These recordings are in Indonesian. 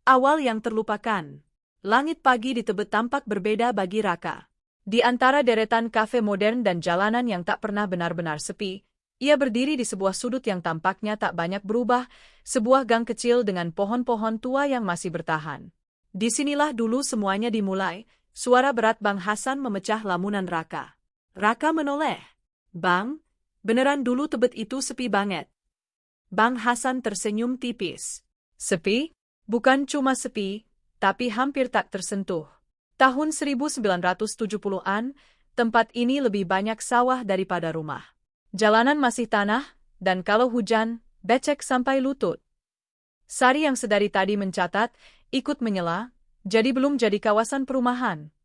Awal yang terlupakan. Langit pagi di Tebet tampak berbeda bagi Raka. Di antara deretan kafe modern dan jalanan yang tak pernah benar-benar sepi, ia berdiri di sebuah sudut yang tampaknya tak banyak berubah, sebuah gang kecil dengan pohon-pohon tua yang masih bertahan. Disinilah dulu semuanya dimulai, suara berat Bang Hasan memecah lamunan Raka. Raka menoleh. Bang, beneran dulu Tebet itu sepi banget. Bang Hasan tersenyum tipis. Sepi? Bukan cuma sepi, tapi hampir tak tersentuh. Tahun 1970-an, tempat ini lebih banyak sawah daripada rumah. Jalanan masih tanah, dan kalau hujan, becek sampai lutut. Sari yang sedari tadi mencatat, ikut menyela, jadi belum jadi kawasan perumahan.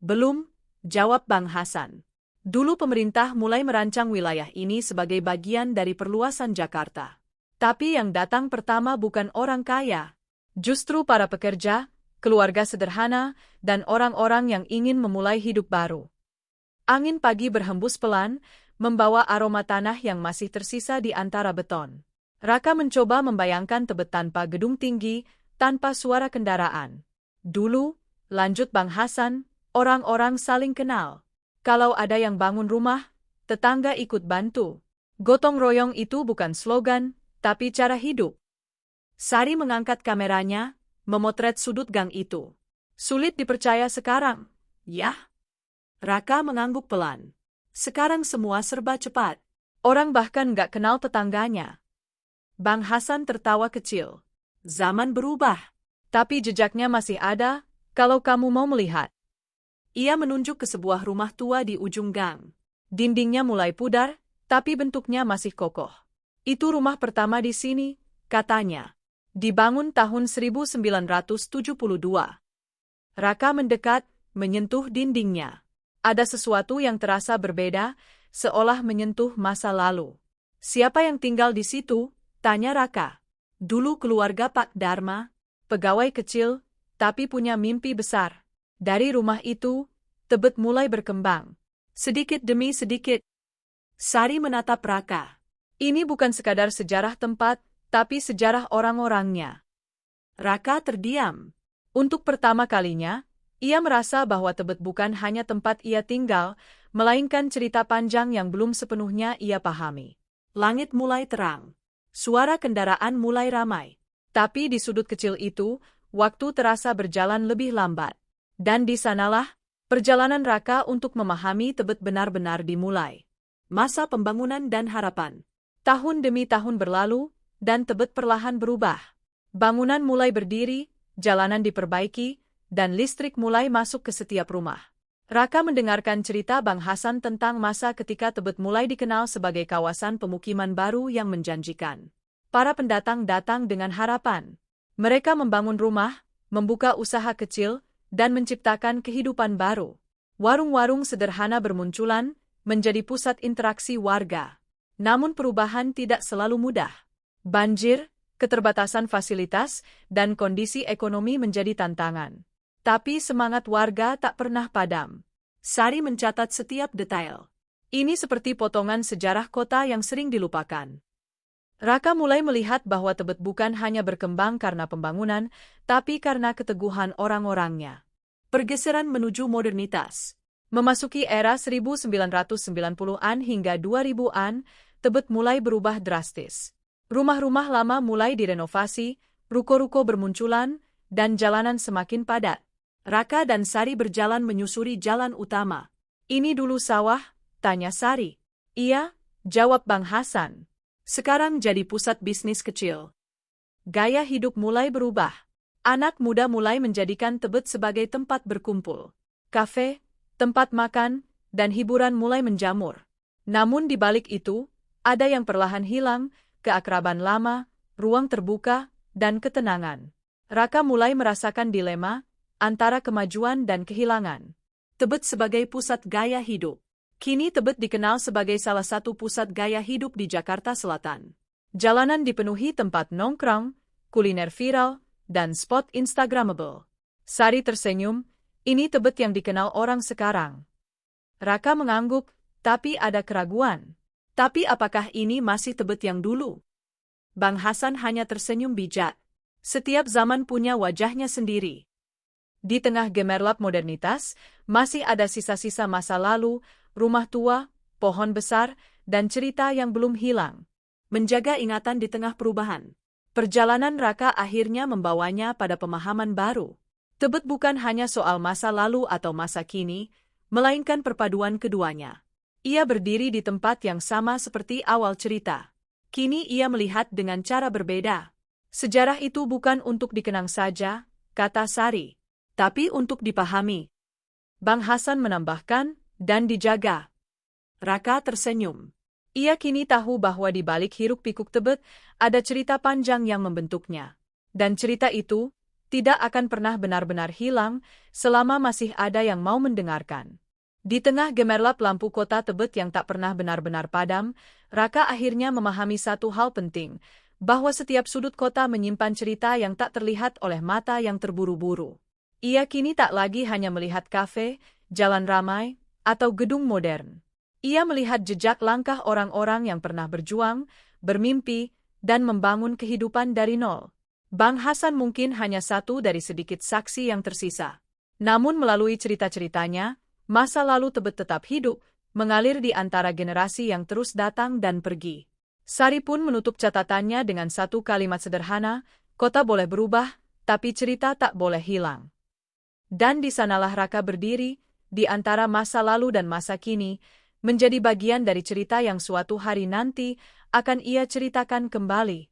Belum, jawab Bang Hasan. Dulu pemerintah mulai merancang wilayah ini sebagai bagian dari perluasan Jakarta. Tapi yang datang pertama bukan orang kaya. Justru para pekerja, keluarga sederhana, dan orang-orang yang ingin memulai hidup baru. Angin pagi berhembus pelan, membawa aroma tanah yang masih tersisa di antara beton. Raka mencoba membayangkan Tebet tanpa gedung tinggi, tanpa suara kendaraan. Dulu, lanjut Bang Hasan, orang-orang saling kenal. Kalau ada yang bangun rumah, tetangga ikut bantu. Gotong royong itu bukan slogan, tapi cara hidup. Sari mengangkat kameranya, memotret sudut gang itu. Sulit dipercaya sekarang, ya? Raka mengangguk pelan. Sekarang semua serba cepat. Orang bahkan gak kenal tetangganya. Bang Hasan tertawa kecil. Zaman berubah. Tapi jejaknya masih ada, kalau kamu mau melihat. Ia menunjuk ke sebuah rumah tua di ujung gang. Dindingnya mulai pudar, tapi bentuknya masih kokoh. Itu rumah pertama di sini, katanya. Dibangun tahun 1972. Raka mendekat, menyentuh dindingnya. Ada sesuatu yang terasa berbeda, seolah menyentuh masa lalu. Siapa yang tinggal di situ? Tanya Raka. Dulu keluarga Pak Dharma, pegawai kecil, tapi punya mimpi besar. Dari rumah itu, Tebet mulai berkembang. Sedikit demi sedikit. Sari menatap Raka. Ini bukan sekadar sejarah tempat, tapi sejarah orang-orangnya. Raka terdiam. Untuk pertama kalinya, ia merasa bahwa Tebet bukan hanya tempat ia tinggal, melainkan cerita panjang yang belum sepenuhnya ia pahami. Langit mulai terang. Suara kendaraan mulai ramai. Tapi di sudut kecil itu, waktu terasa berjalan lebih lambat. Dan di sanalah, perjalanan Raka untuk memahami Tebet benar-benar dimulai. Masa pembangunan dan harapan. Tahun demi tahun berlalu, dan Tebet perlahan berubah. Bangunan mulai berdiri, jalanan diperbaiki, dan listrik mulai masuk ke setiap rumah. Raka mendengarkan cerita Bang Hasan tentang masa ketika Tebet mulai dikenal sebagai kawasan pemukiman baru yang menjanjikan. Para pendatang datang dengan harapan. Mereka membangun rumah, membuka usaha kecil, dan menciptakan kehidupan baru. Warung-warung sederhana bermunculan, menjadi pusat interaksi warga. Namun perubahan tidak selalu mudah. Banjir, keterbatasan fasilitas, dan kondisi ekonomi menjadi tantangan. Tapi semangat warga tak pernah padam. Sari mencatat setiap detail. Ini seperti potongan sejarah kota yang sering dilupakan. Raka mulai melihat bahwa Tebet bukan hanya berkembang karena pembangunan, tapi karena keteguhan orang-orangnya. Pergeseran menuju modernitas. Memasuki era 1990-an hingga 2000-an, Tebet mulai berubah drastis. Rumah-rumah lama mulai direnovasi, ruko-ruko bermunculan, dan jalanan semakin padat. Raka dan Sari berjalan menyusuri jalan utama. Ini dulu sawah, tanya Sari. Iya, jawab Bang Hasan. Sekarang jadi pusat bisnis kecil. Gaya hidup mulai berubah. Anak muda mulai menjadikan Tebet sebagai tempat berkumpul. Kafe, tempat makan, dan hiburan mulai menjamur. Namun di balik itu, ada yang perlahan hilang, keakraban lama, ruang terbuka, dan ketenangan. Raka mulai merasakan dilema antara kemajuan dan kehilangan. Tebet sebagai pusat gaya hidup. Kini Tebet dikenal sebagai salah satu pusat gaya hidup di Jakarta Selatan. Jalanan dipenuhi tempat nongkrong, kuliner viral, dan spot Instagramable. Sari tersenyum, ini Tebet yang dikenal orang sekarang. Raka mengangguk, tapi ada keraguan. Tapi apakah ini masih Tebet yang dulu? Bang Hasan hanya tersenyum bijak. Setiap zaman punya wajahnya sendiri. Di tengah gemerlap modernitas, masih ada sisa-sisa masa lalu, rumah tua, pohon besar, dan cerita yang belum hilang. Menjaga ingatan di tengah perubahan. Perjalanan Raka akhirnya membawanya pada pemahaman baru. Tebet bukan hanya soal masa lalu atau masa kini, melainkan perpaduan keduanya. Ia berdiri di tempat yang sama seperti awal cerita. Kini ia melihat dengan cara berbeda. Sejarah itu bukan untuk dikenang saja, kata Sari, tapi untuk dipahami. Bang Hasan menambahkan, dan dijaga. Raka tersenyum. Ia kini tahu bahwa di balik hiruk-pikuk Tebet ada cerita panjang yang membentuknya. Dan cerita itu tidak akan pernah benar-benar hilang selama masih ada yang mau mendengarkan. Di tengah gemerlap lampu kota Tebet yang tak pernah benar-benar padam, Raka akhirnya memahami satu hal penting, bahwa setiap sudut kota menyimpan cerita yang tak terlihat oleh mata yang terburu-buru. Ia kini tak lagi hanya melihat kafe, jalan ramai, atau gedung modern. Ia melihat jejak langkah orang-orang yang pernah berjuang, bermimpi, dan membangun kehidupan dari nol. Bang Hasan mungkin hanya satu dari sedikit saksi yang tersisa. Namun melalui cerita-ceritanya, masa lalu Tebet tetap hidup, mengalir di antara generasi yang terus datang dan pergi. Sari pun menutup catatannya dengan satu kalimat sederhana, kota boleh berubah, tapi cerita tak boleh hilang. Dan di sanalah Raka berdiri, di antara masa lalu dan masa kini, menjadi bagian dari cerita yang suatu hari nanti akan ia ceritakan kembali.